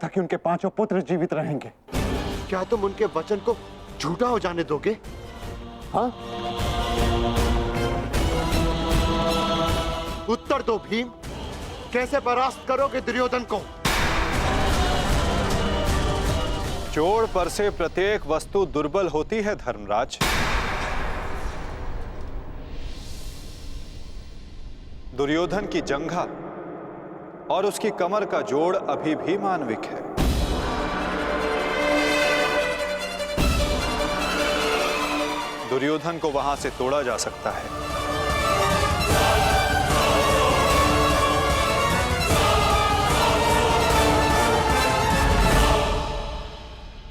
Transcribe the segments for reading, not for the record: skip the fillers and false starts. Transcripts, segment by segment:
ताकि उनके पांचों पुत्र जीवित रहेंगे। क्या तुम उनके वचन को झूठा हो जाने दोगे? हाँ? उत्तर दो भीम, कैसे परास्त करोगे दुर्योधन को? जोड़ पर से प्रत्येक वस्तु दुर्बल होती है धर्मराज। दुर्योधन की जंघा और उसकी कमर का जोड़ अभी भी मानविक है। दुर्योधन को वहां से तोड़ा जा सकता है।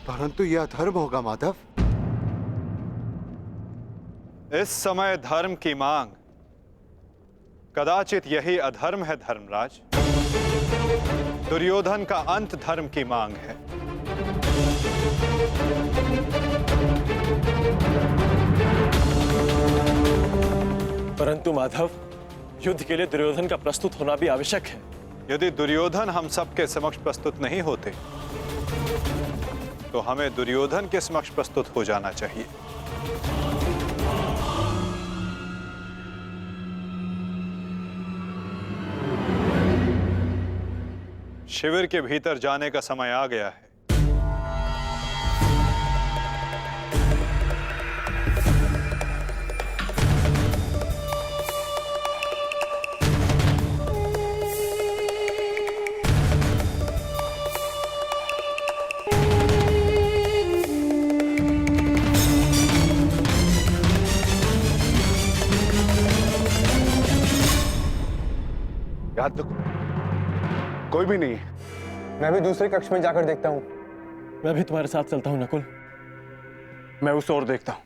परंतु यह अधर्म होगा माधव। इस समय धर्म की मांग कदाचित यही अधर्म है धर्मराज। दुर्योधन का अंत धर्म की मांग है। परंतु माधव, युद्ध के लिए दुर्योधन का प्रस्तुत होना भी आवश्यक है। यदि दुर्योधन हम सबके समक्ष प्रस्तुत नहीं होते तो हमें दुर्योधन के समक्ष प्रस्तुत हो जाना चाहिए। शिविर के भीतर जाने का समय आ गया है। याद तो कोई भी नहीं है। मैं भी दूसरे कक्ष में जाकर देखता हूँ। मैं भी तुम्हारे साथ चलता हूँ नकुल। मैं उस ओर देखता हूँ।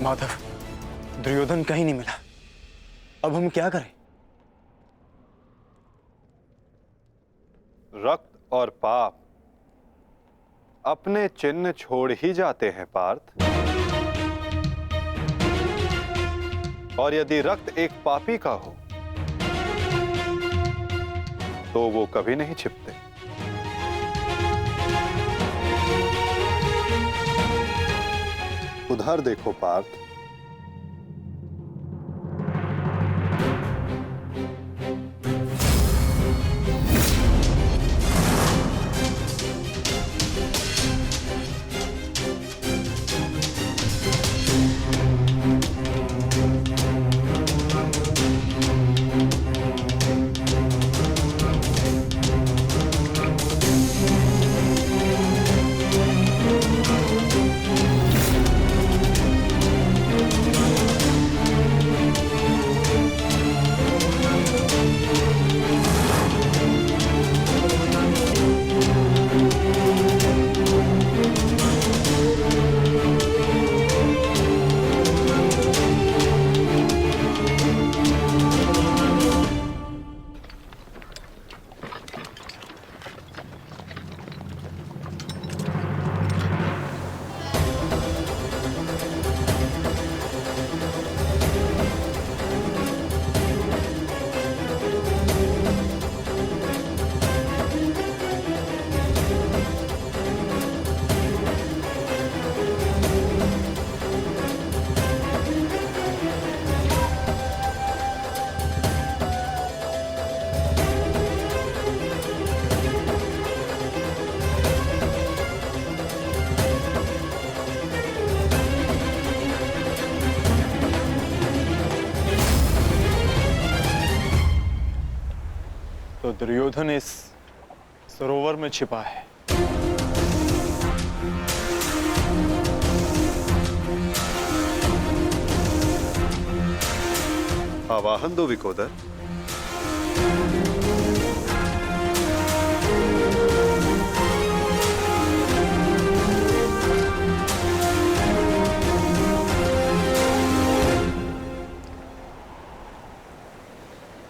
माधव, दुर्योधन कहीं नहीं मिला। अब हम क्या करें? रक्त और पाप अपने चिन्ह छोड़ ही जाते हैं पार्थ। और यदि रक्त एक पापी का हो तो वो कभी नहीं छिपते। उधर देखो पार्थ। तो दुर्योधन इस सरोवर में छिपा है। आवाहन दो विकोदर।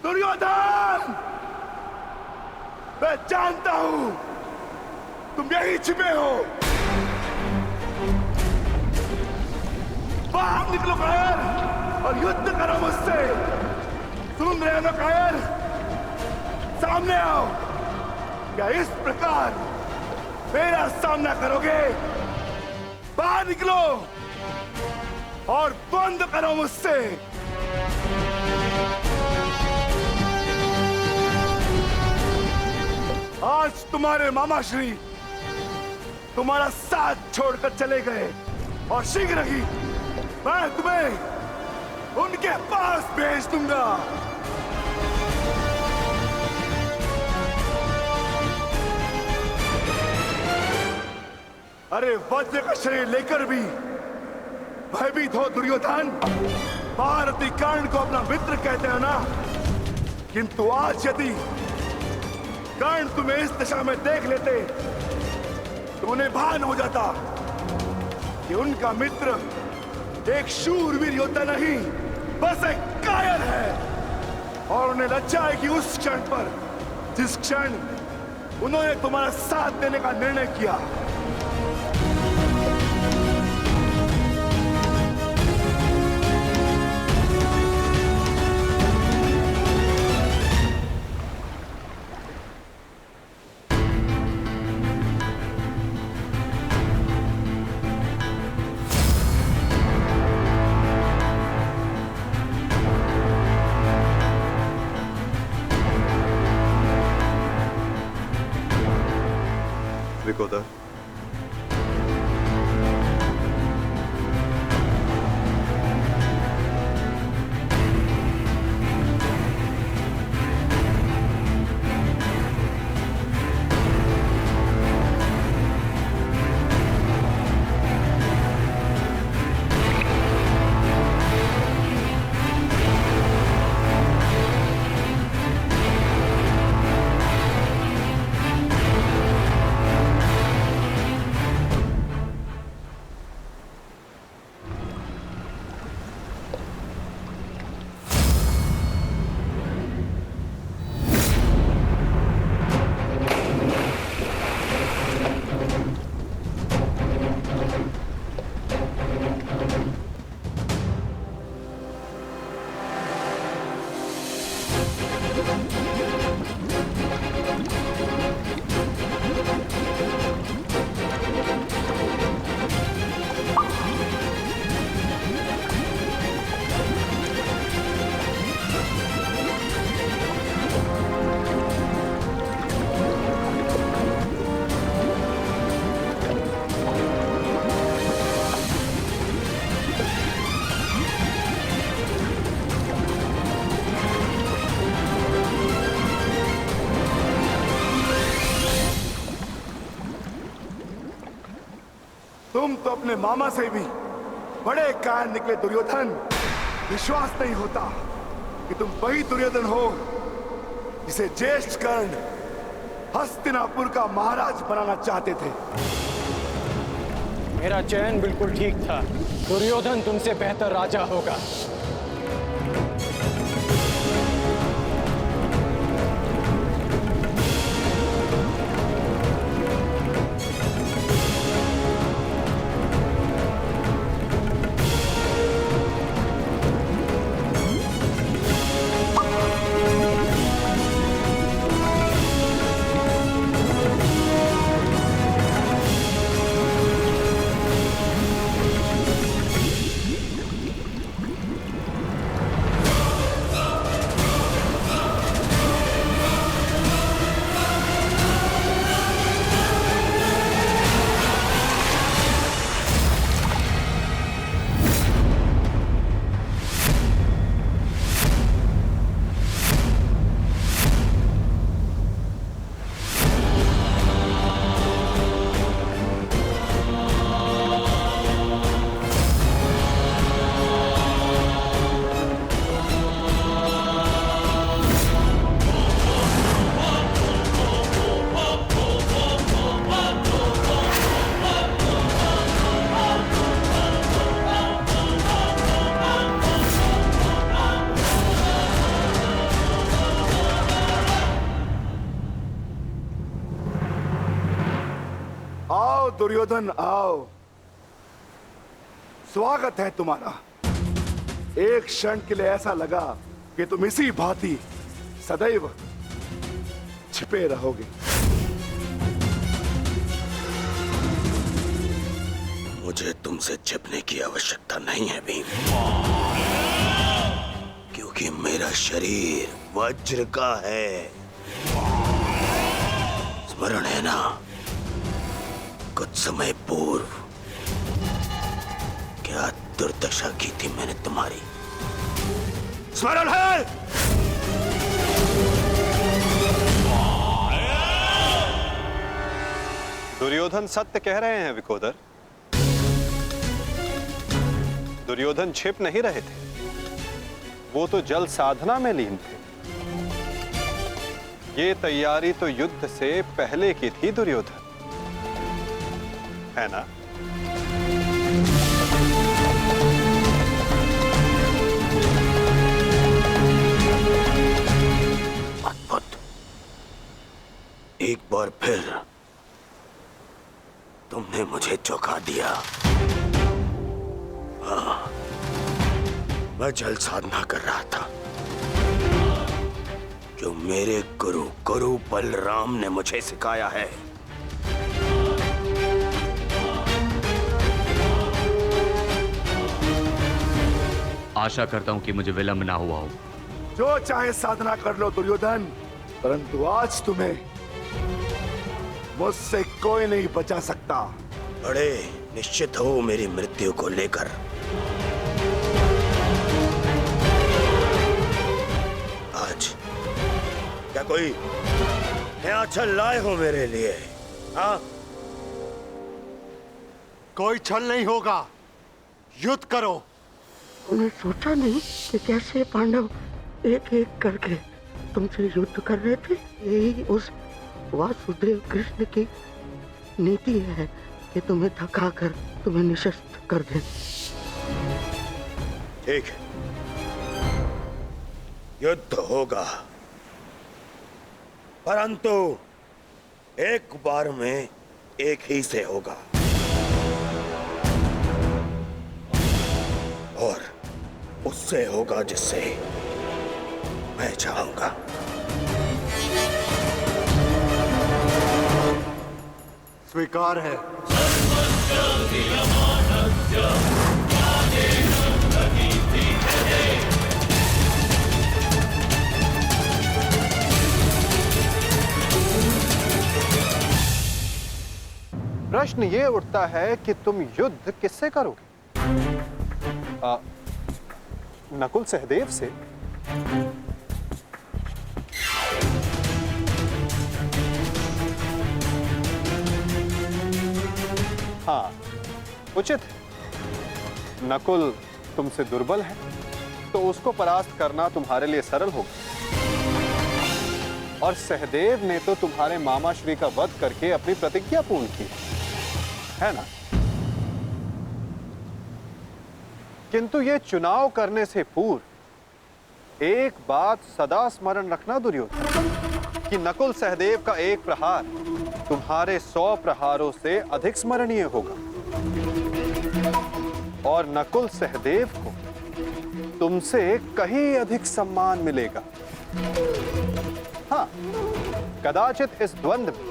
दुर्योधन! मैं जानता हूं तुम यहीं छिपे हो। बाहर निकलो कायर और युद्ध करो मुझसे। सुन रहे हो ना कायर? सामने आओ। क्या इस प्रकार मेरा सामना करोगे? बाहर निकलो और बंद करो मुझसे। आज तुम्हारे मामा श्री तुम्हारा साथ छोड़कर चले गए और शीघ्र ही मैं तुम्हें उनके पास भेज दूंगा। अरे वज्र का शरीर लेकर भी भयभीत हो दुर्योधन। महारथी कर्ण को अपना मित्र कहते हैं ना, किंतु आज यदि कर्ण तुम्हें इस दशा में देख लेते तो उन्हें भान हो जाता कि उनका मित्र एक शूरवीर योद्धा नहीं, बस एक कायर है। और उन्हें लज्जा है कि उस क्षण पर जिस क्षण उन्होंने तुम्हारा साथ देने का निर्णय किया। विकोदर, तुम तो अपने मामा से भी बड़े कायर निकले दुर्योधन। विश्वास नहीं होता कि तुम वही दुर्योधन हो जिसे ज्येष्ठ कर्ण हस्तिनापुर का महाराज बनाना चाहते थे। मेरा चयन बिल्कुल ठीक था। दुर्योधन तुमसे बेहतर राजा होगा। दुर्योधन आओ, स्वागत है तुम्हारा। एक क्षण के लिए ऐसा लगा कि तुम इसी भांति सदैव छिपे रहोगे। मुझे तुमसे छिपने की आवश्यकता नहीं है भीम, क्योंकि मेरा शरीर वज्र का है। स्मरण है ना, कुछ समय पूर्व क्या दुर्दशा की थी मैंने तुम्हारी? स्मरण है? दुर्योधन सत्य कह रहे हैं विकोदर। दुर्योधन छिप नहीं रहे थे, वो तो जल साधना में लीन थे। ये तैयारी तो युद्ध से पहले की थी दुर्योधन, है ना? अद्भुत। एक बार फिर तुमने मुझे चौंका दिया। हाँ, मैं जल साधना कर रहा था जो मेरे गुरु बलराम ने मुझे सिखाया है। आशा करता हूं कि मुझे विलंब ना हुआ हो। जो चाहे साधना कर लो दुर्योधन, परंतु आज तुम्हें मुझसे कोई नहीं बचा सकता। बड़े निश्चित हो मेरी मृत्यु को लेकर। आज क्या कोई नया छल लाए हो मेरे लिए? हाँ, कोई छल नहीं होगा, युद्ध करो। उन्हें सोचा नहीं कि कैसे पांडव एक एक करके तुमसे युद्ध कर रहे थे। यही उस वासुदेव कृष्ण की नीति है कि तुम्हें थकाकर तुम्हें निशस्त्र कर दे। ठीक है, युद्ध होगा, परंतु एक बार में एक ही से होगा, और उससे होगा जिससे मैं चाहूंगा। स्वीकार है। प्रश्न ये उठता है कि तुम युद्ध किससे करोगे? नकुल सहदेव से? हाँ, उचित है। नकुल तुमसे दुर्बल है, तो उसको परास्त करना तुम्हारे लिए सरल होगा। और सहदेव ने तो तुम्हारे मामा श्री का वध करके अपनी प्रतिज्ञा पूर्ण की है ना? किंतु ये चुनाव करने से पूर्व एक बात सदा स्मरण रखना दुर्योधन, कि नकुल सहदेव का एक प्रहार तुम्हारे 100 प्रहारों से अधिक स्मरणीय होगा, और नकुल सहदेव को तुमसे कहीं अधिक सम्मान मिलेगा। हाँ, कदाचित इस द्वंद्व में,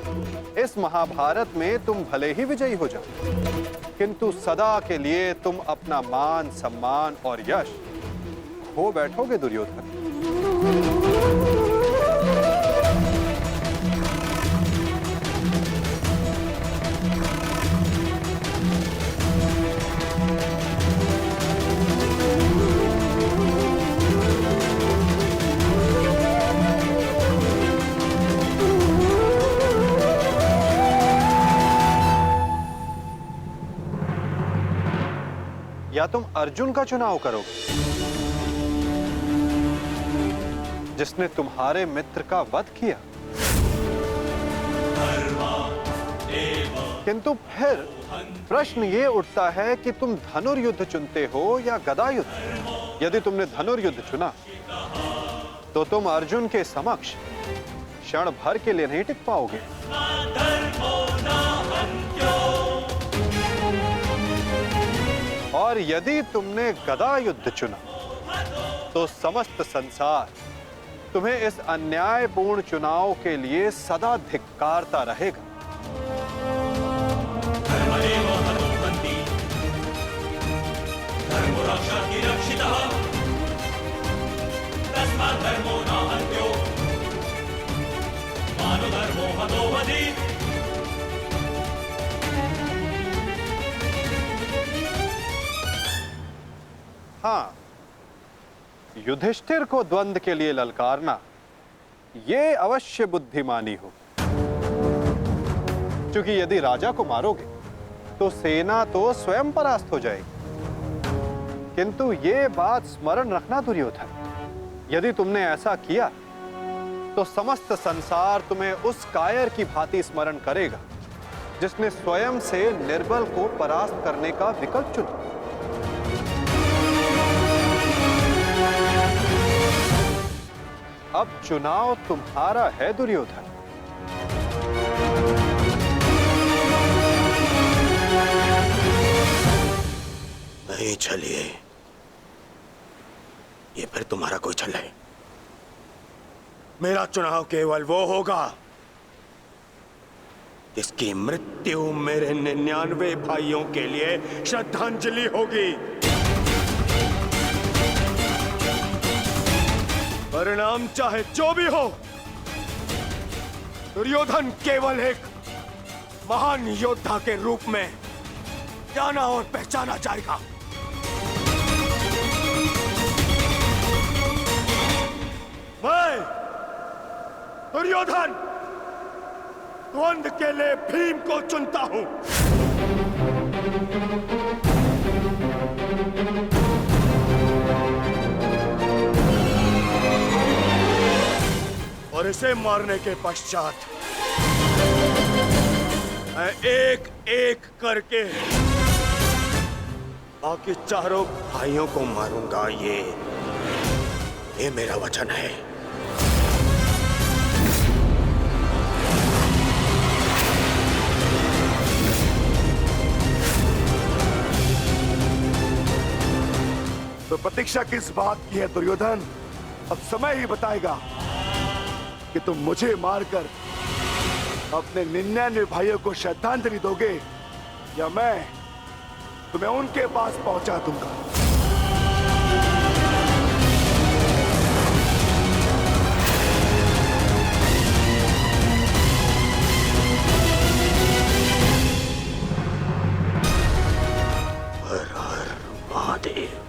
इस महाभारत में तुम भले ही विजयी हो जाओ, किंतु सदा के लिए तुम अपना मान, सम्मान और यश खो बैठोगे दुर्योधन। या तुम अर्जुन का चुनाव करोगे, जिसने तुम्हारे मित्र का वध किया। किंतु फिर प्रश्न ये उठता है कि तुम धनुर्युद्ध चुनते हो या गदा युद्ध। यदि तुमने धनुर्युद्ध चुना तो तुम अर्जुन के समक्ष क्षण भर के लिए नहीं टिक पाओगे। और यदि तुमने गदा युद्ध चुना तो समस्त संसार तुम्हें इस अन्यायपूर्ण चुनाव के लिए सदा धिक्कारता रहेगा। हाँ, युधिष्ठिर को द्वंद्व के लिए ललकारना ये अवश्य बुद्धिमानी हो, क्योंकि यदि राजा को मारोगे तो सेना तो स्वयं परास्त हो जाएगी। किंतु ये बात स्मरण रखना दुर्योधन, यदि तुमने ऐसा किया तो समस्त संसार तुम्हें उस कायर की भांति स्मरण करेगा जिसने स्वयं से निर्बल को परास्त करने का विकल्प चुना। अब चुनाव तुम्हारा है दुर्योधन। नहीं चलिए, ये फिर तुम्हारा कोई छल है। मेरा चुनाव केवल वो होगा जिसकी मृत्यु मेरे 99 भाइयों के लिए श्रद्धांजलि होगी। परिणाम चाहे जो भी हो, दुर्योधन केवल एक महान योद्धा के रूप में जाना और पहचाना जाएगा। मैं दुर्योधन द्वंद्व के लिए भीम को चुनता हूं। और इसे मारने के पश्चात मैं एक एक करके बाकी चारों भाइयों को मारूंगा। ये मेरा वचन है। तो प्रतीक्षा किस बात की है दुर्योधन? अब समय ही बताएगा कि तुम मुझे मारकर अपने 99 भाइयों को श्रद्धांजलि दोगे या मैं तुम्हें उनके पास पहुंचा दूंगा। हर हर महादेव।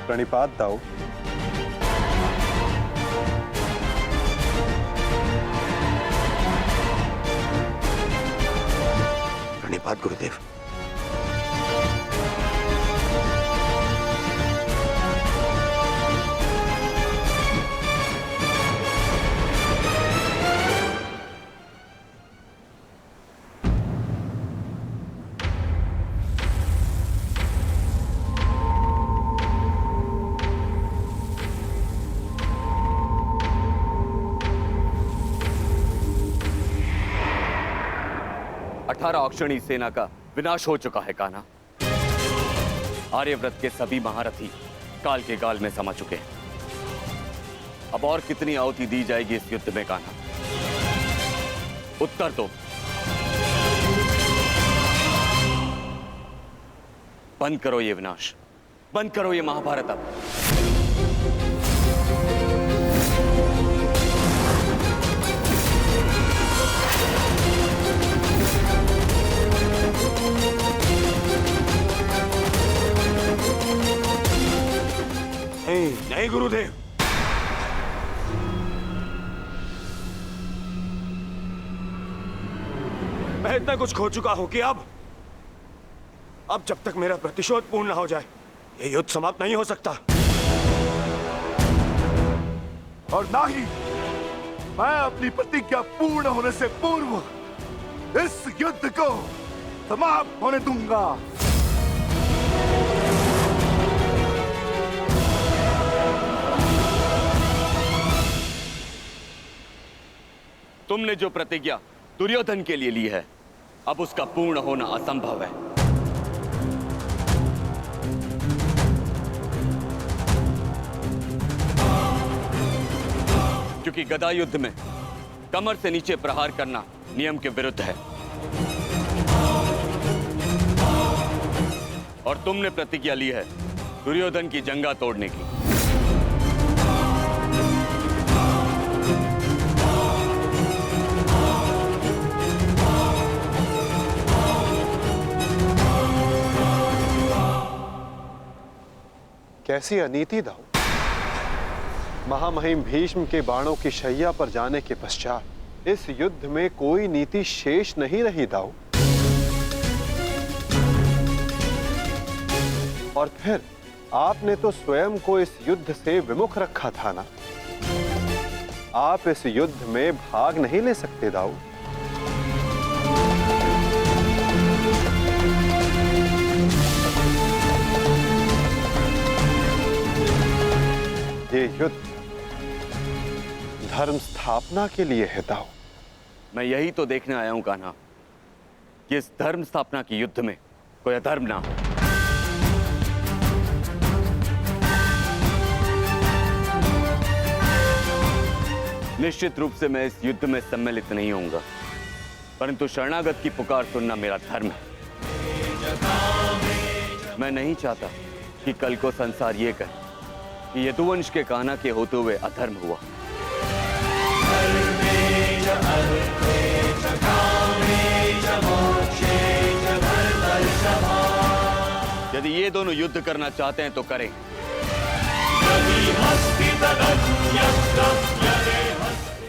प्रणिपात दाऊ। प्रणिपात गुरुदेव। अक्षणी सेना का विनाश हो चुका है कान्हा। आर्यव्रत के सभी महारथी काल के गाल में समा चुके हैं। अब और कितनी आहुति दी जाएगी इस युद्ध में कान्हा? उत्तर दो। बंद करो ये विनाश, बंद करो ये महाभारत अब। नहीं गुरुदेव, मैं इतना कुछ खो चुका हूं कि अब जब तक मेरा प्रतिशोध पूर्ण ना हो जाए ये युद्ध समाप्त नहीं हो सकता। और ना ही मैं अपनी प्रतिज्ञा पूर्ण होने से पूर्व इस युद्ध को समाप्त होने दूंगा। तुमने जो प्रतिज्ञा दुर्योधन के लिए ली है, अब उसका पूर्ण होना असंभव है। क्योंकि गदा युद्ध में कमर से नीचे प्रहार करना नियम के विरुद्ध है। और तुमने प्रतिज्ञा ली है दुर्योधन की जंगा तोड़ने की। कैसी अनीति दाऊ। महामहिम भीष्म के बाणों की शैया पर जाने के पश्चात इस युद्ध में कोई नीति शेष नहीं रही दाऊ। और फिर आपने तो स्वयं को इस युद्ध से विमुख रखा था ना। आप इस युद्ध में भाग नहीं ले सकते दाऊ। ये युद्ध धर्म स्थापना के लिए है दाऊ। मैं यही तो देखने आया हूं कान्हा कि इस धर्म स्थापना की युद्ध में कोई अधर्म ना हो। निश्चित रूप से मैं इस युद्ध में सम्मिलित नहीं होऊंगा, परंतु शरणागत की पुकार सुनना मेरा धर्म है। मैं नहीं चाहता कि कल को संसार ये कहे कि यदुवंश के कान्हा के होते हुए अधर्म हुआ। यदि ये दोनों युद्ध करना चाहते हैं तो करें।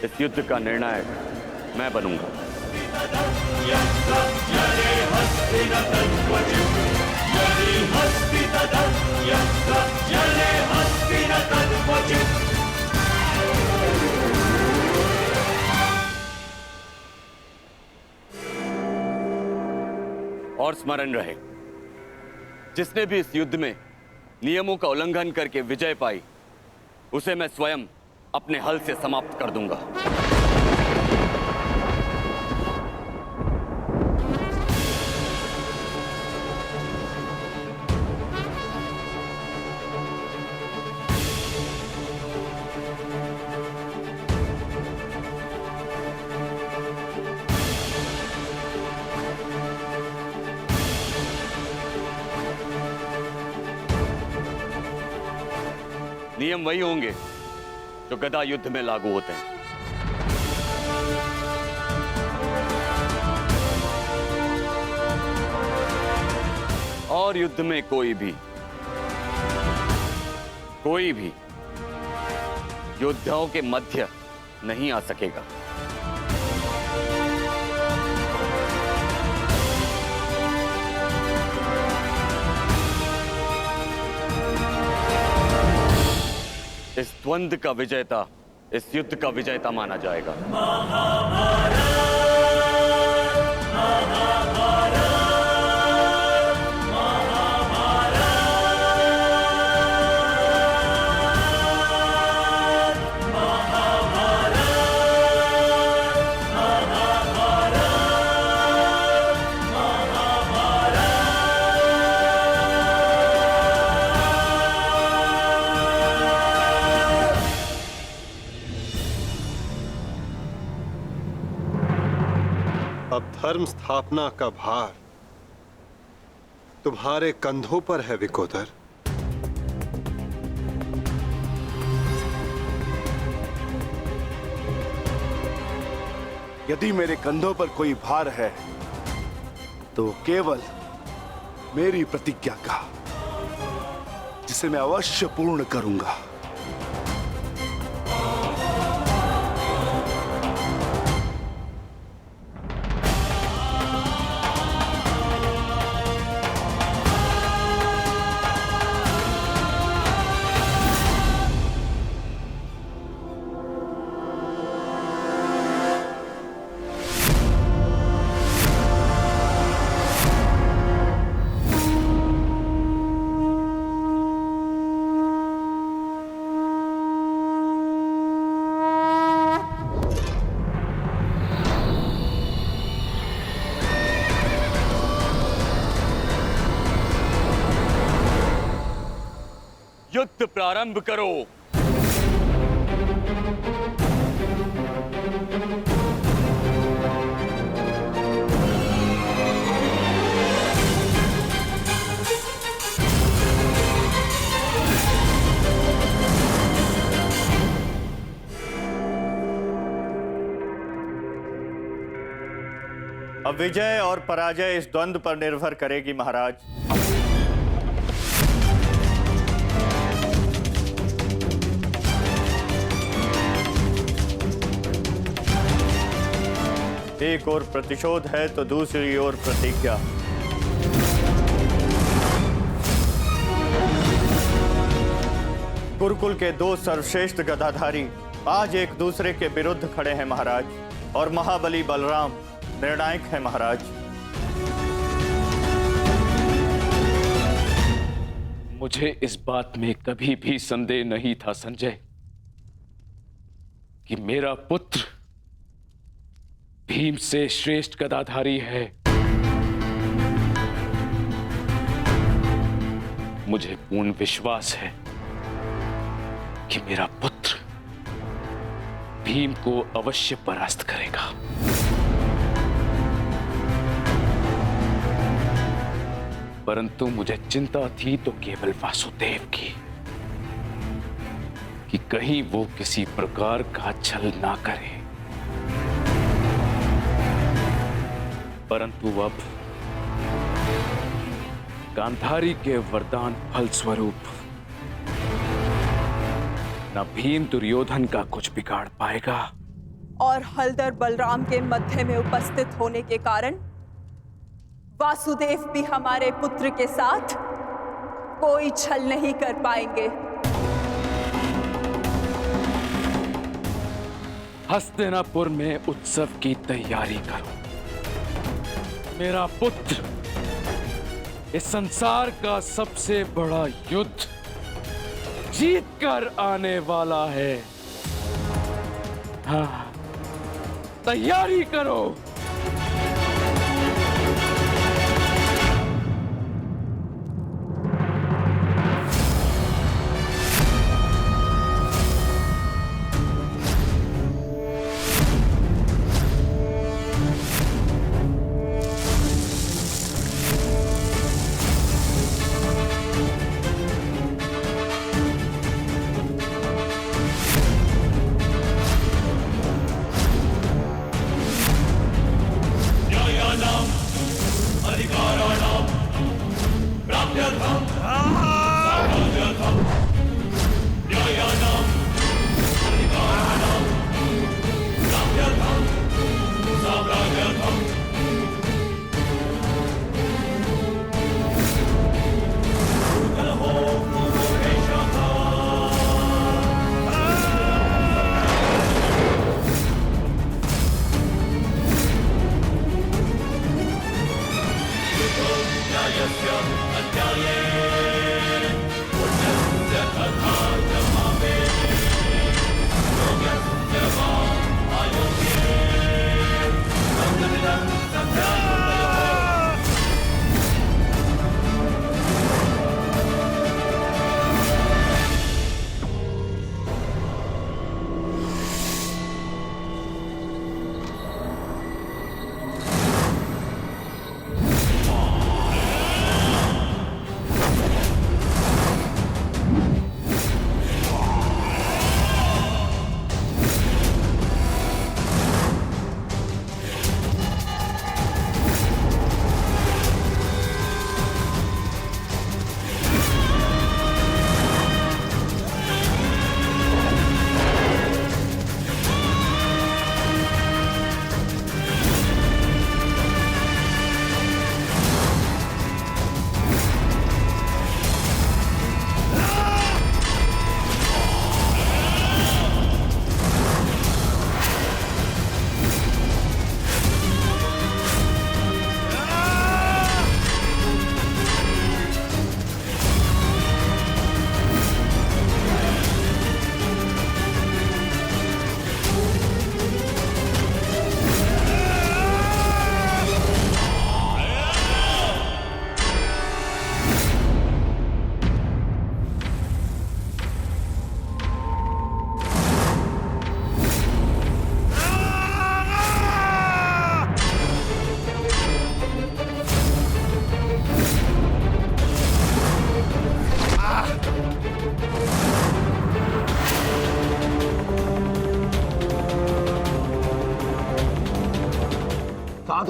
इस युद्ध का निर्णायक मैं बनूंगा। और स्मरण रहे, जिसने भी इस युद्ध में नियमों का उल्लंघन करके विजय पाई, उसे मैं स्वयं अपने हल से समाप्त कर दूंगा। नियम वही होंगे जो गदा युद्ध में लागू होते हैं। और युद्ध में कोई भी योद्धाओं के मध्य नहीं आ सकेगा। इस द्वंद्व का विजेता इस युद्ध का विजेता माना जाएगा। धर्म स्थापना का भार तुम्हारे कंधों पर है विकोदर। यदि मेरे कंधों पर कोई भार है तो केवल मेरी प्रतिज्ञा का, जिसे मैं अवश्य पूर्ण करूंगा। युद्ध प्रारंभ करो। अब विजय और पराजय इस द्वंद्व पर निर्भर करेगी महाराज। एक ओर प्रतिशोध है तो दूसरी ओर प्रतिज्ञा। गुरुकुल के दो सर्वश्रेष्ठ गदाधारी आज एक दूसरे के विरुद्ध खड़े हैं महाराज, और महाबली बलराम निर्णायक है महाराज। मुझे इस बात में कभी भी संदेह नहीं था संजय कि मेरा पुत्र भीम से श्रेष्ठ गदाधारी है। मुझे पूर्ण विश्वास है कि मेरा पुत्र भीम को अवश्य परास्त करेगा। परंतु मुझे चिंता थी तो केवल वासुदेव की, कि कहीं वो किसी प्रकार का छल ना करे। परंतु अब गांधारी के वरदान फलस्वरूप न भीम दुर्योधन का कुछ बिगाड़ पाएगा, और हलधर बलराम के मध्य में उपस्थित होने के कारण वासुदेव भी हमारे पुत्र के साथ कोई छल नहीं कर पाएंगे। हस्तिनापुर में उत्सव की तैयारी करो। मेरा पुत्र इस संसार का सबसे बड़ा युद्ध जीत कर आने वाला है। हाँ, तैयारी करो।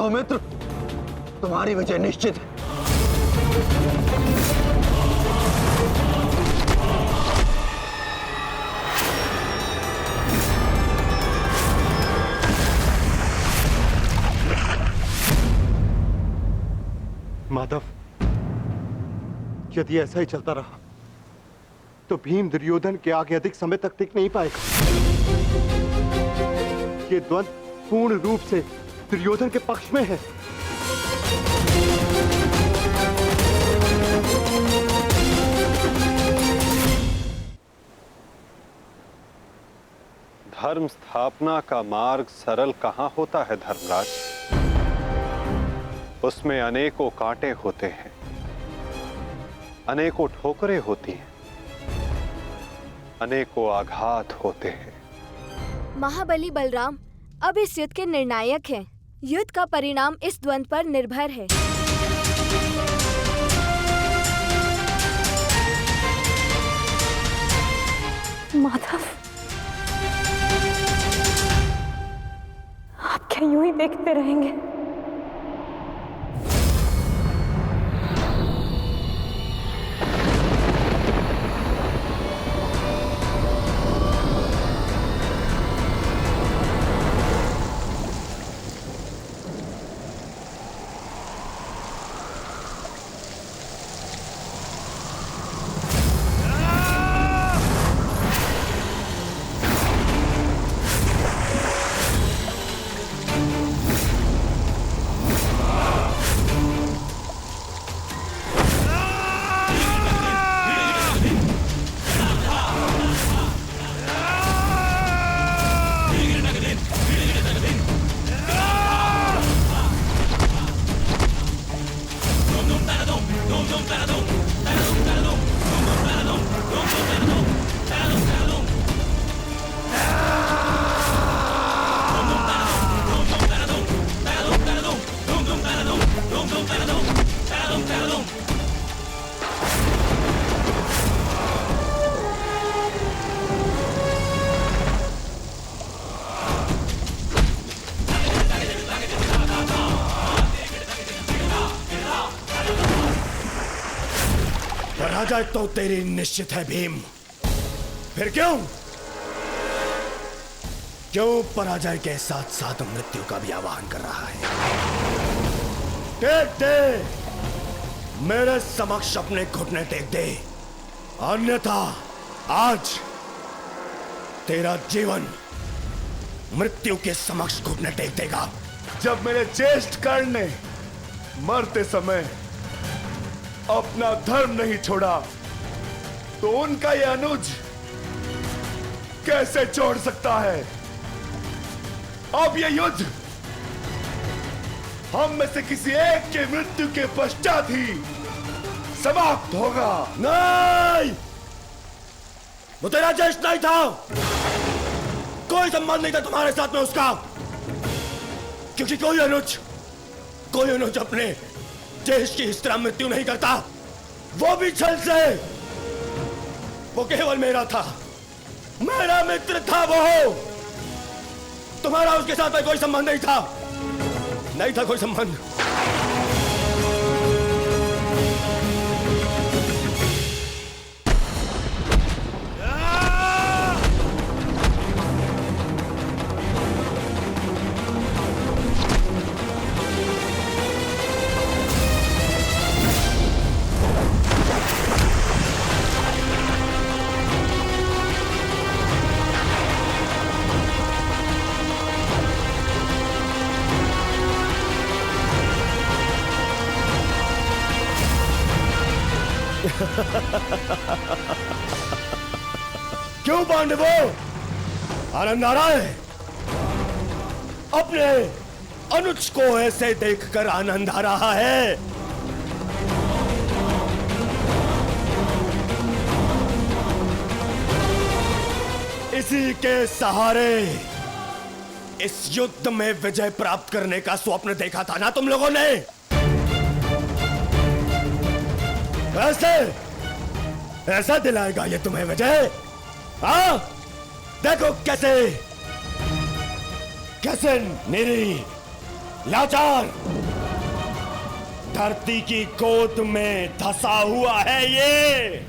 सौमित्र, तुम्हारी विजय निश्चित है। माधव, यदि ऐसा ही चलता रहा तो भीम दुर्योधन के आगे अधिक समय तक टिक नहीं पाएगा। ये द्वंद्व पूर्ण रूप से दुर्योधन के पक्ष में है। धर्म स्थापना का मार्ग सरल कहां होता है धर्मराज? उसमें अनेकों कांटे होते हैं, अनेकों ठोकरें होती हैं, अनेकों आघात होते हैं। महाबली बलराम अब इस युद्ध के निर्णायक हैं। युद्ध का परिणाम इस द्वंद्व पर निर्भर है। माधव, आप क्या यूं ही देखते रहेंगे? पराजय तो तेरी निश्चित है भीम। फिर क्यों पराजय के साथ साथ मृत्यु का भी आह्वान कर रहा है? टेक दे, मेरे समक्ष अपने घुटने टेक दे, अन्यथा आज तेरा जीवन मृत्यु के समक्ष घुटने टेक देगा। जब मेरे ज्येष्ठ कर्ण ने मरते समय अपना धर्म नहीं छोड़ा तो उनका यह अनुज कैसे छोड़ सकता है? अब यह युद्ध हम में से किसी एक के मृत्यु के पश्चात ही समाप्त होगा। नहीं, वो तेरा ज्येष्ठ नहीं था, कोई संबंध नहीं था तुम्हारे साथ में उसका, क्योंकि कोई अनुज अपने ज्येष्ठ की इस तरह मृत्यु नहीं करता, वो भी छल से। वो केवल मेरा था, मेरा मित्र था वो। तुम्हारा उसके साथ में कोई संबंध नहीं था कोई संबंध। क्यों पांडवों, आनंद आ रहा है? अपने अनुज को ऐसे देखकर आनंद आ रहा है? इसी के सहारे इस युद्ध में विजय प्राप्त करने का स्वप्न देखा था ना तुम लोगों ने? ऐसा दिलाएगा ये तुम्हें विजय? हाँ, देखो कैसे लाचार, धरती की गोद में धंसा हुआ है ये।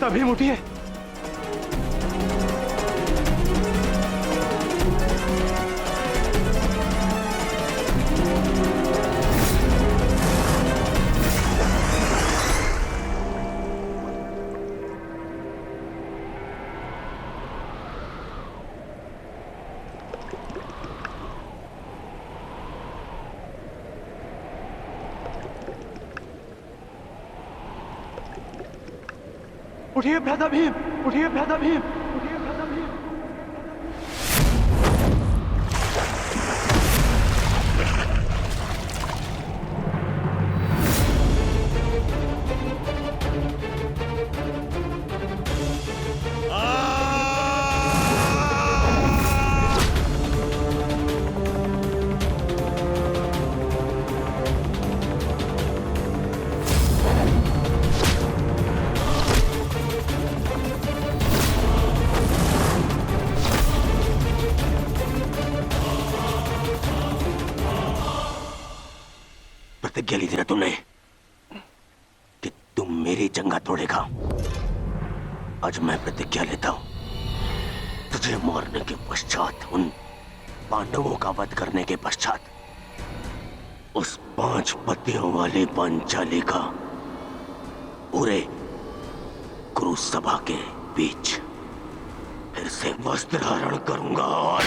भीम उठिए। उठिए भ्राता भीम, उठिए भ्राता भीम, उठिए भ्राता भीम। प्रतिज्ञा ली थी ना तुमने कि तुम मेरी जंगा तोड़ेगा। आज मैं प्रतिज्ञा लेता हूं, तुझे मारने के पश्चात, उन पांडवों का वध करने के पश्चात, उस 5 पतियों वाली पांचाली का पूरे कुरुसभा के बीच फिर से वस्त्रहरण करूंगा और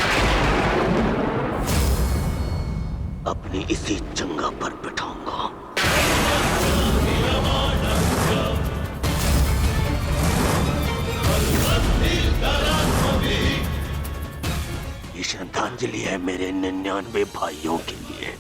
अपनी इसी जंगा पर बिठाऊंगा। ये श्रद्धांजलि है मेरे 99 भाइयों के लिए।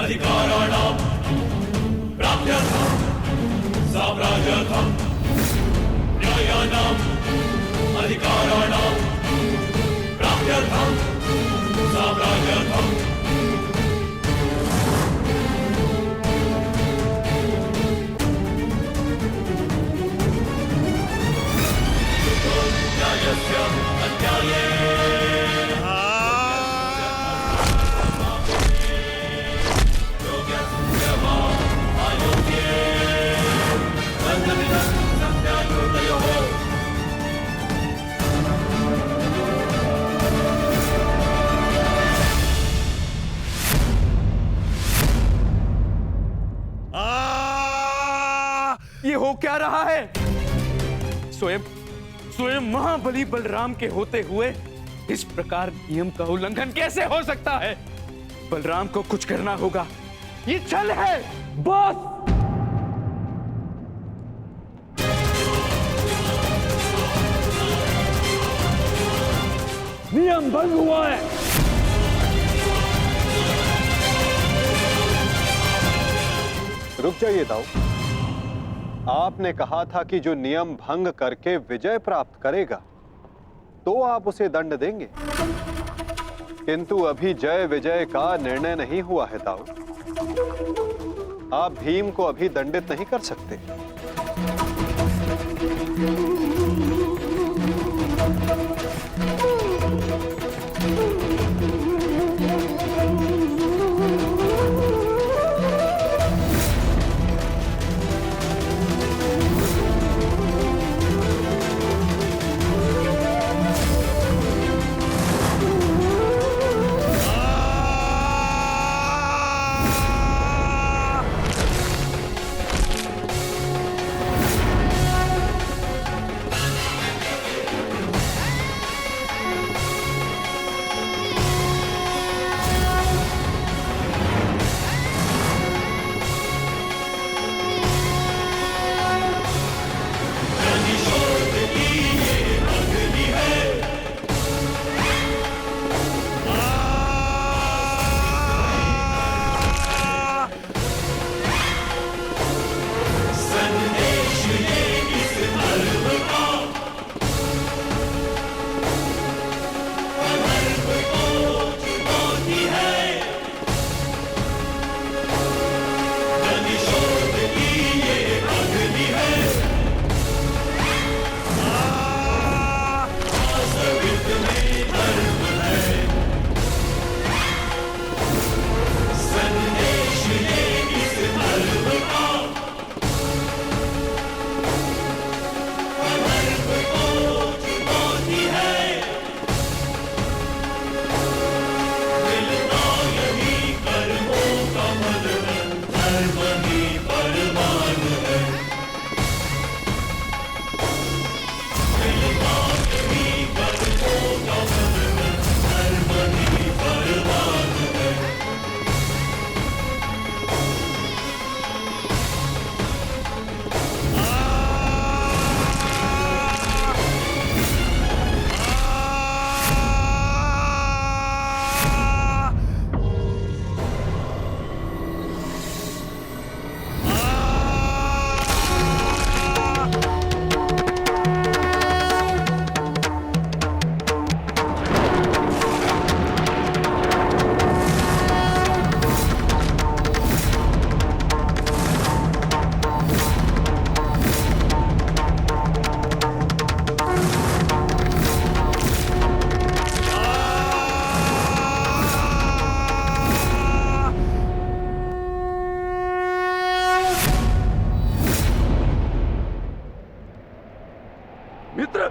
अधिकाराणां प्राप्त्यर्थं साम्राज्यार्थं न्यायानां अधिकाराणां प्राप्त्यर्थं साम्राज्यार्थं न्यायस्य अन्याये ये हो क्या रहा है? स्वयं महाबली बलराम के होते हुए इस प्रकार नियम का उल्लंघन कैसे हो सकता है? बलराम को कुछ करना होगा। ये छल है बॉस। नियम भंग हुआ है। रुक जाइए दाऊ। आपने कहा था कि जो नियम भंग करके विजय प्राप्त करेगा तो आप उसे दंड देंगे, किंतु अभी जय विजय का निर्णय नहीं हुआ है दाऊ। आप भीम को अभी दंडित नहीं कर सकते। मित्र,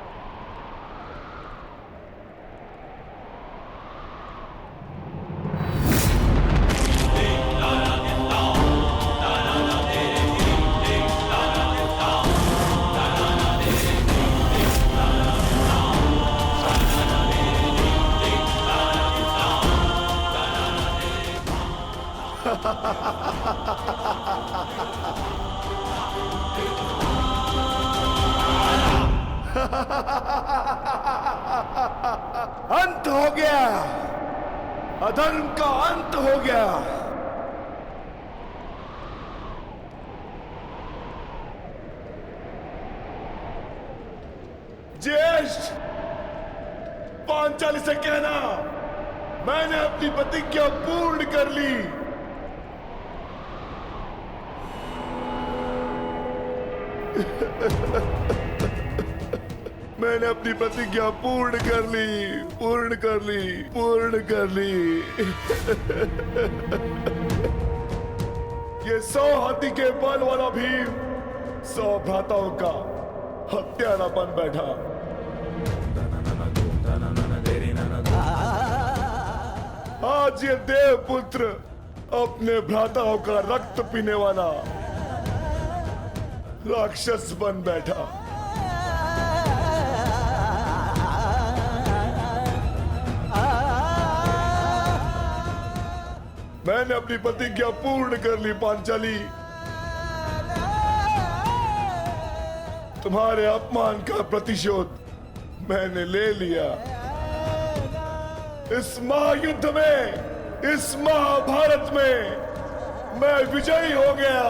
अंत हो गया, अधर्म का अंत हो गया। पांचाली से कहना मैंने अपनी प्रतिज्ञा पूर्ण कर ली। मैंने अपनी प्रतिज्ञा पूर्ण कर ली, पूर्ण कर ली, पूर्ण कर ली। ये 100 हाथी के बल वाला भीम 100 भ्राताओं का हत्यारा बन बैठा। आज ये देवपुत्र अपने भ्राताओं का रक्त पीने वाला राक्षस बन बैठा। मैंने अपनी प्रतिज्ञा पूर्ण कर ली पांचाली। तुम्हारे अपमान का प्रतिशोध मैंने ले लिया। इस महायुद्ध में, इस महाभारत में मैं विजयी हो गया।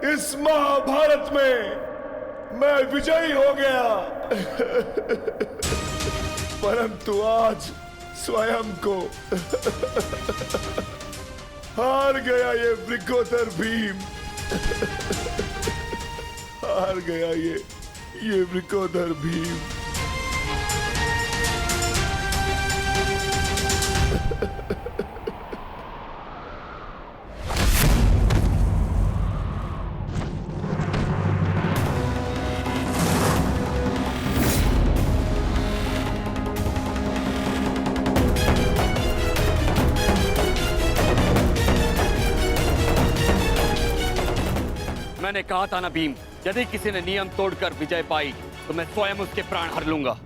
इस महाभारत में मैं विजयी हो गया। परंतु आज स्वयं को हार गया ये वृकोदर भीम। हार गया ये वृकोदर भीम। मैंने कहा था ना भीम, यदि किसी ने नियम तोड़कर विजय पाई तो मैं स्वयं उसके प्राण हर लूंगा।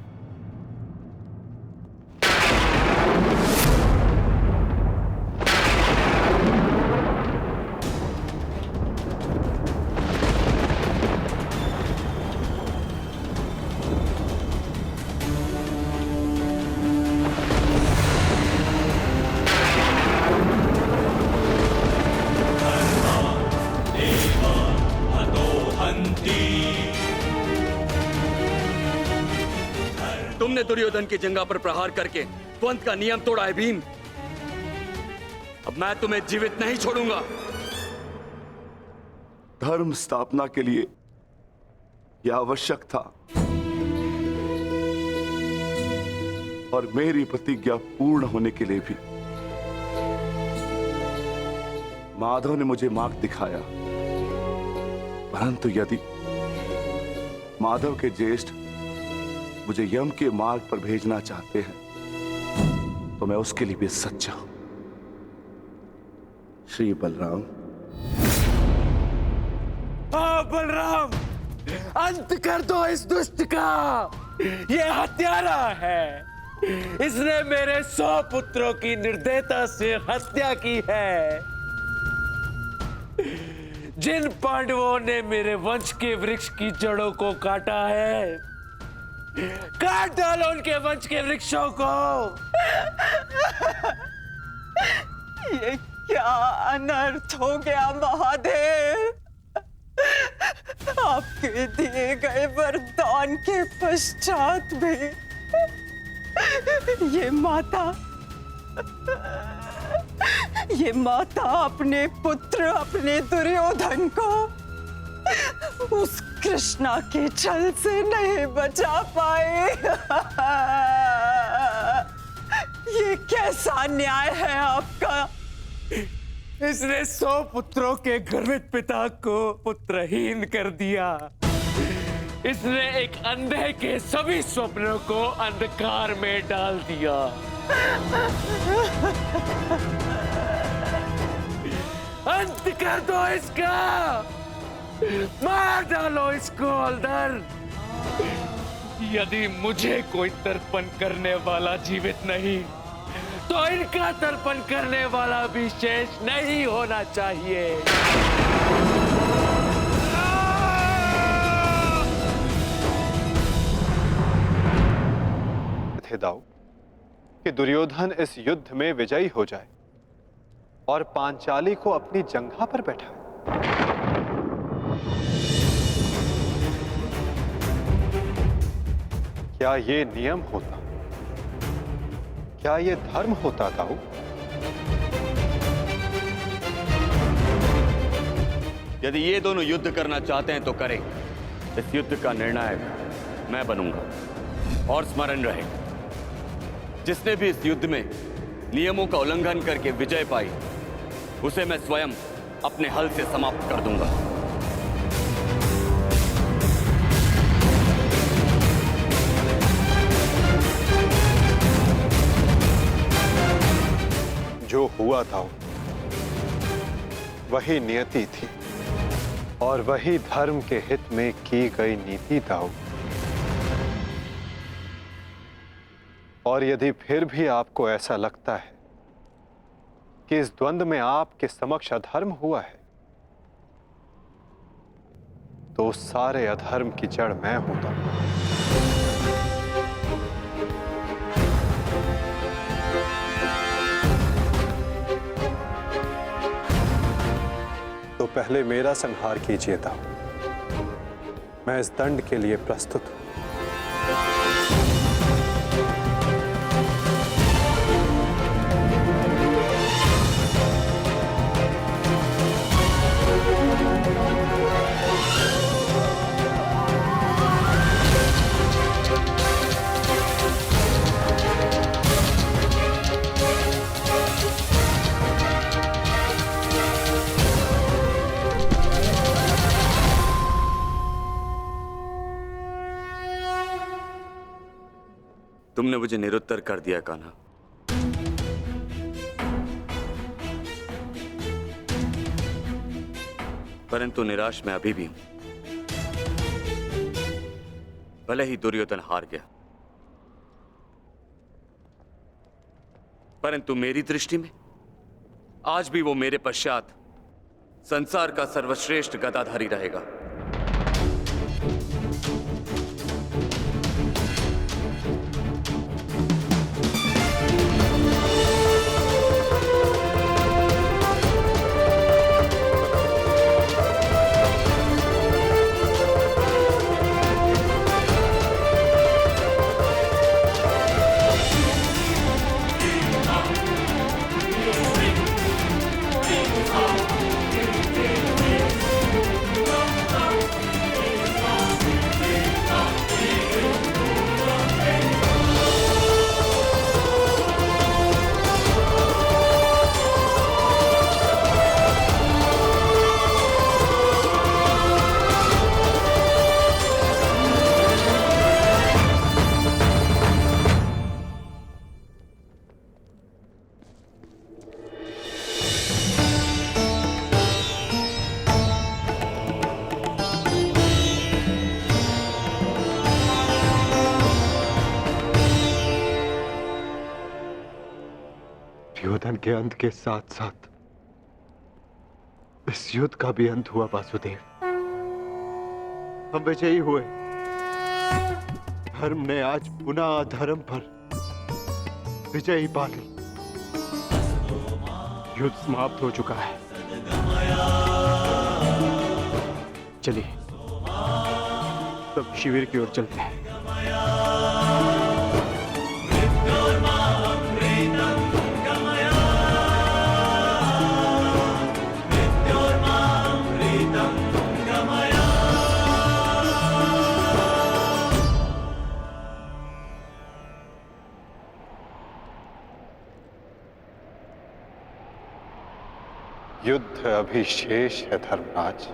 तुमने दुर्योधन की जंगा पर प्रहार करके द्वंद का नियम तोड़ा है भीम। अब मैं तुम्हें जीवित नहीं छोड़ूंगा। धर्म स्थापना के लिए यह आवश्यक था और मेरी प्रतिज्ञा पूर्ण होने के लिए भी माधव ने मुझे मार्ग दिखाया। परंतु यदि माधव के ज्येष्ठ मुझे यम के मार्ग पर भेजना चाहते हैं तो मैं उसके लिए भी सच्चा हूं। श्री बलराम। बलराम, अंत कर दो इस दुष्ट का। ये हत्यारा है। इसने मेरे 100 पुत्रों की निर्दयता से हत्या की है। जिन पांडवों ने मेरे वंश के वृक्ष की जड़ों को काटा है, काट डालो उनके वंश के वृक्षों को। ये क्या अनर्थ हो गया महादेव। आपके दिए गए वरदान के पश्चात भी ये माता अपने पुत्र, अपने दुर्योधन को उस कृष्णा के छल से नहीं बचा पाए। ये कैसा न्याय है आपका। इसने 100 पुत्रों के गर्वित पिता को पुत्रहीन कर दिया। इसने एक अंधे के सभी स्वप्नों को अंधकार में डाल दिया। अंत कर दो इसका। मार डालो इसको अंदर। यदि मुझे कोई तर्पण करने वाला जीवित नहीं तो इनका तर्पण करने वाला भी शेष नहीं होना चाहिए। थे दाऊ कि दुर्योधन इस युद्ध में विजयी हो जाए और पांचाली को अपनी जंघा पर बैठाए। क्या ये नियम होता? क्या ये धर्म होता दाऊ? यदि ये दोनों युद्ध करना चाहते हैं तो करें। इस युद्ध का निर्णायक मैं बनूंगा। और स्मरण रहे, जिसने भी इस युद्ध में नियमों का उल्लंघन करके विजय पाई, उसे मैं स्वयं अपने हल से समाप्त कर दूंगा। जो हुआ था वही नियति थी और वही धर्म के हित में की गई नीति दाऊ। और यदि फिर भी आपको ऐसा लगता है कि इस द्वंद्व में आपके समक्ष अधर्म हुआ है, तो उस सारे अधर्म की जड़ मैं हूं दाऊ। तो पहले मेरा संहार कीजिए दाऊ। मैं इस दंड के लिए प्रस्तुत हूं। तुमने मुझे निरुत्तर कर दिया कान्हा। परंतु निराश मैं अभी भी हूं। भले ही दुर्योधन हार गया, परंतु मेरी दृष्टि में आज भी वो मेरे पश्चात संसार का सर्वश्रेष्ठ गदाधारी रहेगा। दुर्योधन के अंत के साथ साथ इस युद्ध का भी अंत हुआ वासुदेव। हम विजयी हुए। धर्म ने आज पुनः अधर्म पर विजयी पा ली। युद्ध समाप्त हो चुका है। चलिए सब शिविर की ओर चलते हैं। युद्ध अभी शेष है धर्मराज।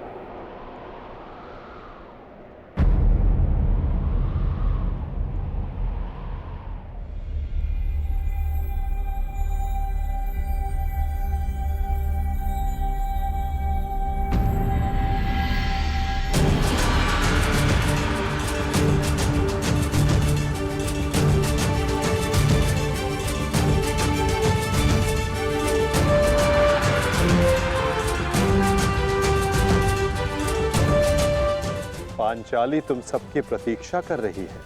पांचाली तुम सबकी प्रतीक्षा कर रही है।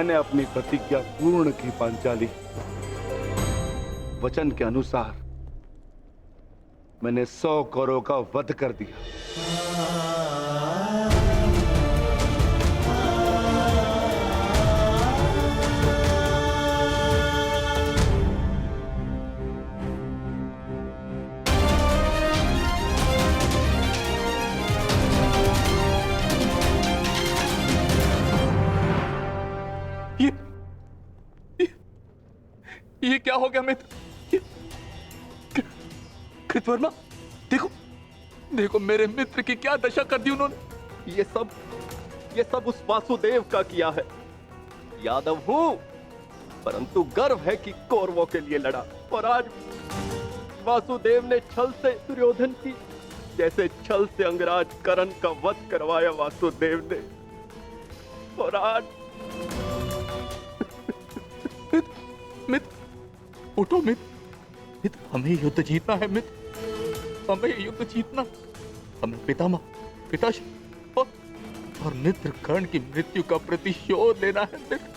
मैंने अपनी प्रतिज्ञा पूर्ण की पांचाली। वचन के अनुसार मैंने 100 कौरवों का वध कर दिया। ये क्या हो गया मित्र? कृतवर्मा, देखो देखो मेरे मित्र की क्या दशा कर दी उन्होंने। ये सब उस वासुदेव का किया है। यादव हूं, परंतु गर्व है कि कौरवों के लिए लड़ा। और आज वासुदेव ने छल से दुर्योधन की, जैसे छल से अंगराज कर्ण का वध करवाया वासुदेव ने। और आज मित्र उठो मित्र, हमें युद्ध जीतना है मित्र, हमें युद्ध जीतना, हमें पिताश्री और मित्र कर्ण की मृत्यु का प्रतिशोध लेना है मित्र।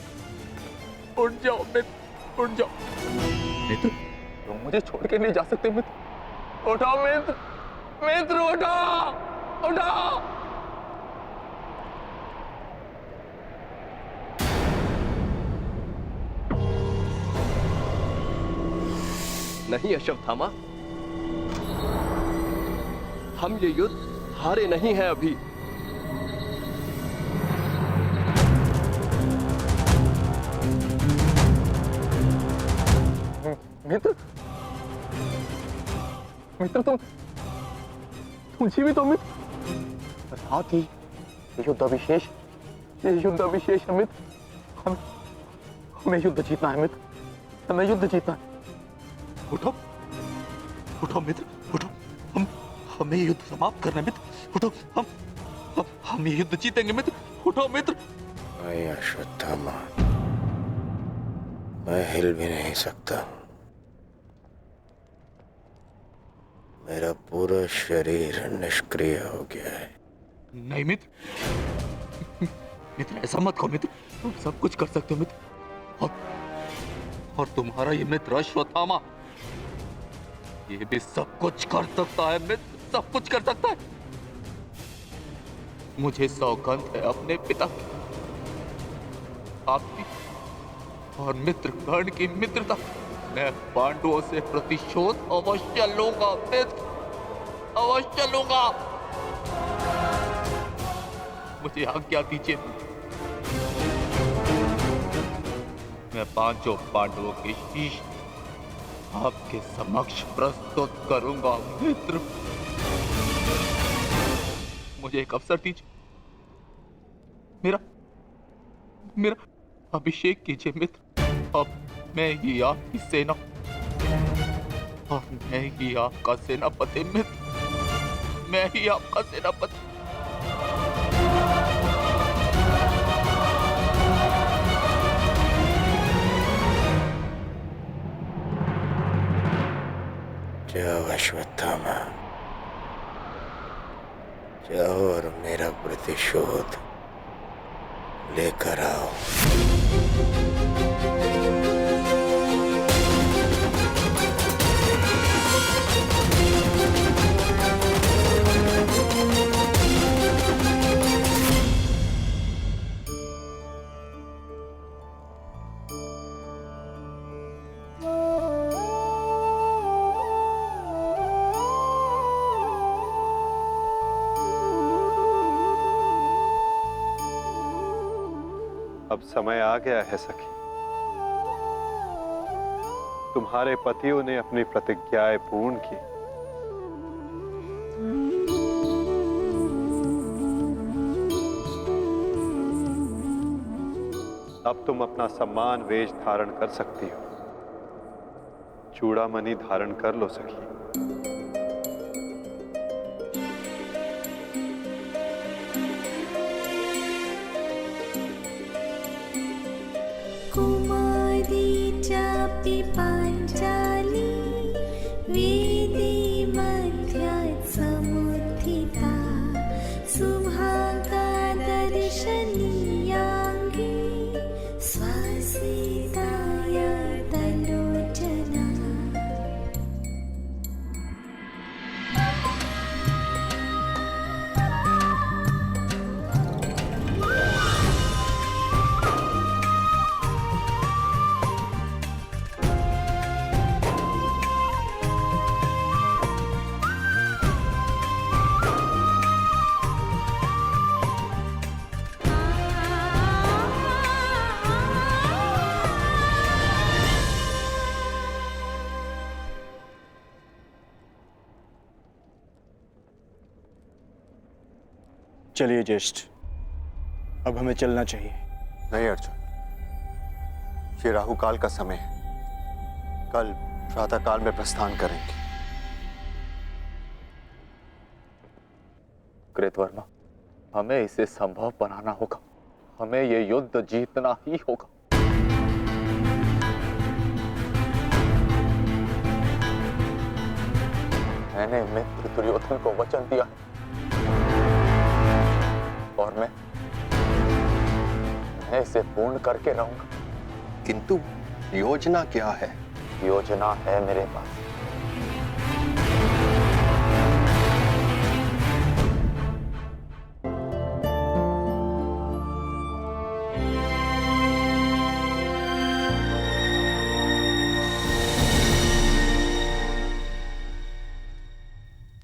उठ जाओ मित्र, उठ जाओ मित्र, तुम मुझे छोड़ के नहीं जा सकते मित्र। उठो मित्र, मित्र उठो, उठो। नहीं अश्वत्थामा, हम ये युद्ध हारे नहीं हैं अभी। मित्र, मित्र तुम जीवित हो मित्र। साथ ही युद्ध अभिशेष है मित्र। हमें युद्ध जीतना है मित्र, हमें युद्ध जीतना है। उठो उठो मित्र, उठो, हमें युद्ध समाप्त करना है मित्र। उठो, हम ये युद्ध जीतेंगे मित्र। उठो मित्र। नहीं अश्वत्थामा, मैं हिल भी नहीं सकता। मेरा पूरा शरीर निष्क्रिय हो गया है। नहीं मित्र, मित्र ऐसा मत कहो मित्र, तुम सब कुछ कर सकते हो मित्र। और तुम्हारा ये मित्र अश्वत्थामा, ये भी सब कुछ कर सकता है मित्र, सब कुछ कर सकता है। मुझे सौगंध है अपने पिता की, आपकी और मित्र कर्ण की मित्रता। मैं पांडवों से प्रतिशोध अवश्य लूंगा मित्र, अवश्य लूंगा। मुझे आज्ञा दीजिए, मैं पांचों पांडवों के शीश आपके समक्ष प्रस्तुत करूंगा मित्र। मुझे एक अवसर दीजिए, मेरा अभिषेक कीजिए मित्र। अब मैं ही आपकी सेना और मैं ही आपका सेनापति मित्र, मैं ही आपका सेनापति। जाओ अश्वत्थामा, जाओ और मेरा प्रतिशोध लेकर आओ। अब समय आ गया है सखी, तुम्हारे पतियों ने अपनी प्रतिज्ञाएं पूर्ण की। अब तुम अपना सम्मान वेश धारण कर सकती हो। चूड़ामणि धारण कर लो सखी। पांचाली वेदी मध्यात् समुत्थिता सुभागा दर्शनीयाङ्गी चलिए ज्येष्ठ, अब हमें चलना चाहिए। नहीं अर्जुन, ये राहु काल का समय है। कल प्रातः काल में प्रस्थान करेंगे। कृतवर्मा, हमें इसे संभव बनाना होगा। हमें ये युद्ध जीतना ही होगा। मैंने मित्र दुर्योधन को वचन दिया और मैं इसे पूर्ण करके रहूंगा। किंतु योजना क्या है? योजना है मेरे पास।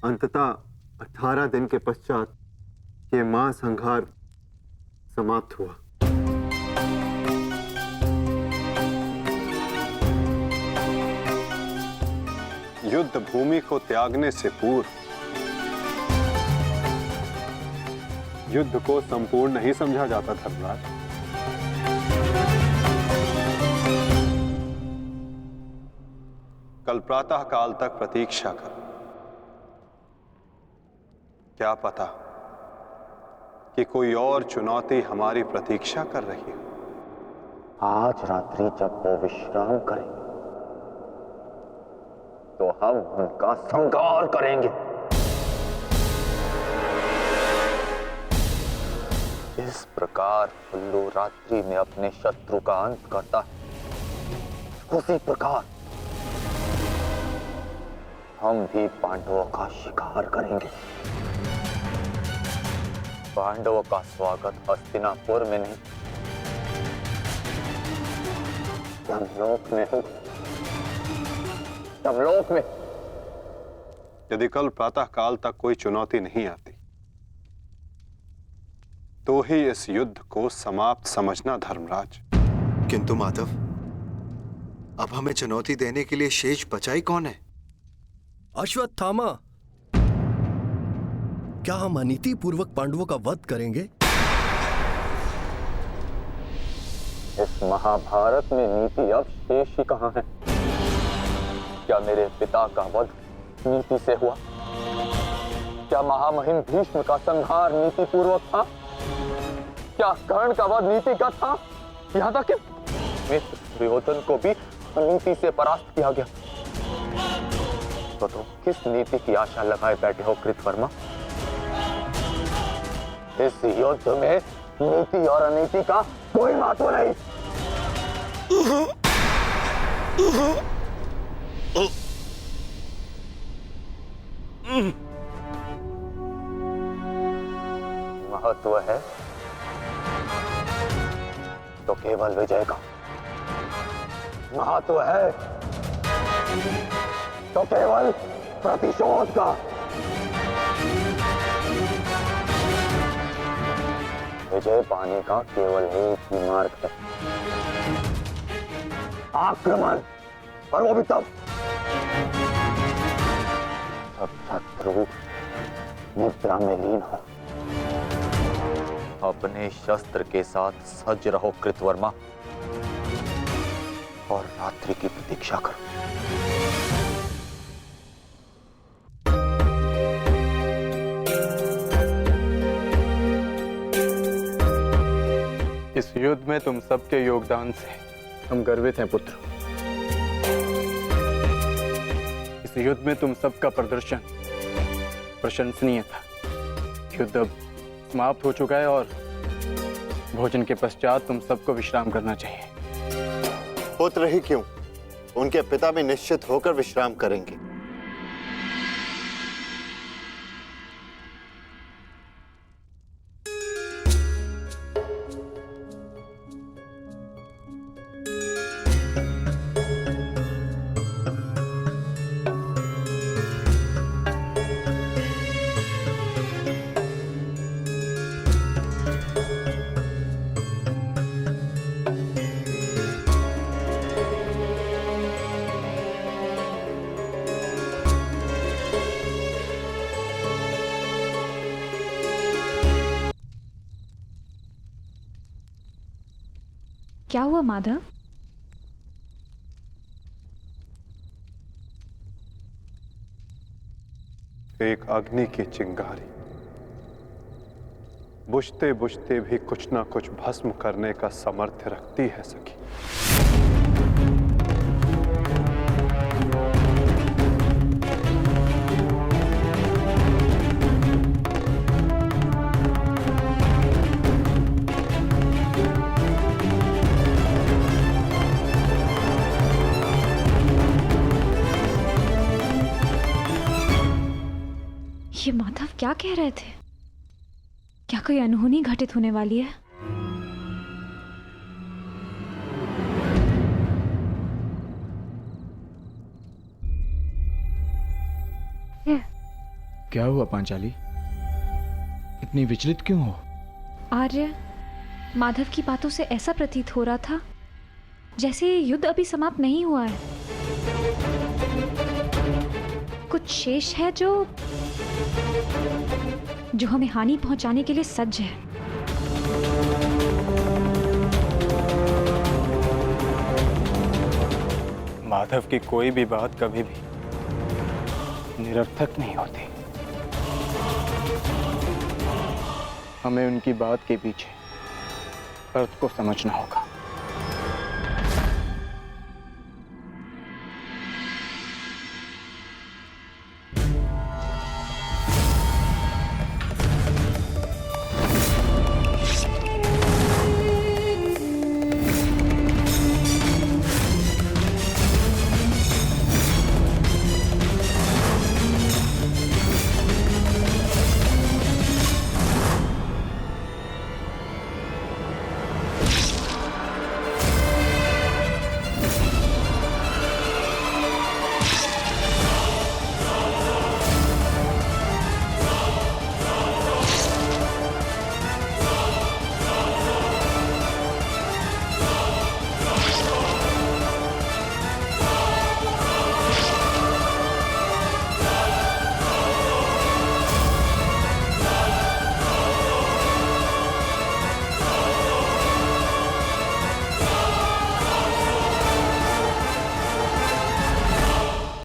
अंततः 18 दिन के पश्चात ये महासंहार समाप्त हुआ। युद्ध भूमि को त्यागने से पूर्व युद्ध को संपूर्ण नहीं समझा जाता धर्मराज। कल प्रातः काल तक प्रतीक्षा करो। क्या पता कि कोई और चुनौती हमारी प्रतीक्षा कर रही हो। आज रात्रि जब वो विश्राम करेंगे तो हम उनका संहार करेंगे। इस प्रकार उल्लू रात्रि में अपने शत्रु का अंत करता है, उसी प्रकार हम भी पांडवों का शिकार करेंगे। पांडवों का स्वागत हस्तिनापुर में नहीं, यमलोक में होगा। यमलोक में। यदि कल प्रातः काल तक कोई चुनौती नहीं आती तो ही इस युद्ध को समाप्त समझना धर्मराज। किंतु माधव, अब हमें चुनौती देने के लिए शेष बचा ही कौन है? अश्वत्थामा। क्या हम अनीति पूर्वक पांडवों का वध करेंगे? इस महाभारत में नीति अब शेष ही कहां है? क्या मेरे पिता का वध नीति से हुआ? क्या महामहिम भीष्म का संहार नीति पूर्वक था? क्या कर्ण का वध नीति का था? यहां तक कि मित्र दुर्योधन को भी अनीति से परास्त किया गया। तो तुम किस नीति की आशा लगाए बैठे हो कृतवर्मा? इस युद्ध में नीति और अनीति का कोई महत्व नहीं। महत्व है तो केवल विजय का। महत्व है तो केवल प्रतिशोध का। विजय पाने का केवल एक ही मार्ग है, आक्रमण। और वो भी तब जब शत्रु निद्रा में लीन हो। अपने शस्त्र के साथ सज्ज रहो कृतवर्मा और रात्रि की प्रतीक्षा करो। इस युद्ध में तुम सबके योगदान से हम गर्वित हैं पुत्र। इस युद्ध में तुम सबका प्रदर्शन प्रशंसनीय था। युद्ध अब समाप्त हो चुका है और भोजन के पश्चात तुम सबको विश्राम करना चाहिए। पुत्र ही क्यों, उनके पिता भी निश्चित होकर विश्राम करेंगे। क्या हुआ माधव? एक अग्नि की चिंगारी बुझते बुझते भी कुछ ना कुछ भस्म करने का सामर्थ्य रखती है सखी। ये माधव क्या कह रहे थे? क्या कोई अनहोनी घटित होने वाली है? क्या हुआ पांचाली? इतनी विचलित क्यों हो? आर्य, माधव की बातों से ऐसा प्रतीत हो रहा था जैसे ये युद्ध अभी समाप्त नहीं हुआ है। कुछ शेष है जो हमें हानि पहुंचाने के लिए सज्ज है। माधव की कोई भी बात कभी भी निरर्थक नहीं होती। हमें उनकी बात के पीछे अर्थ को समझना होगा।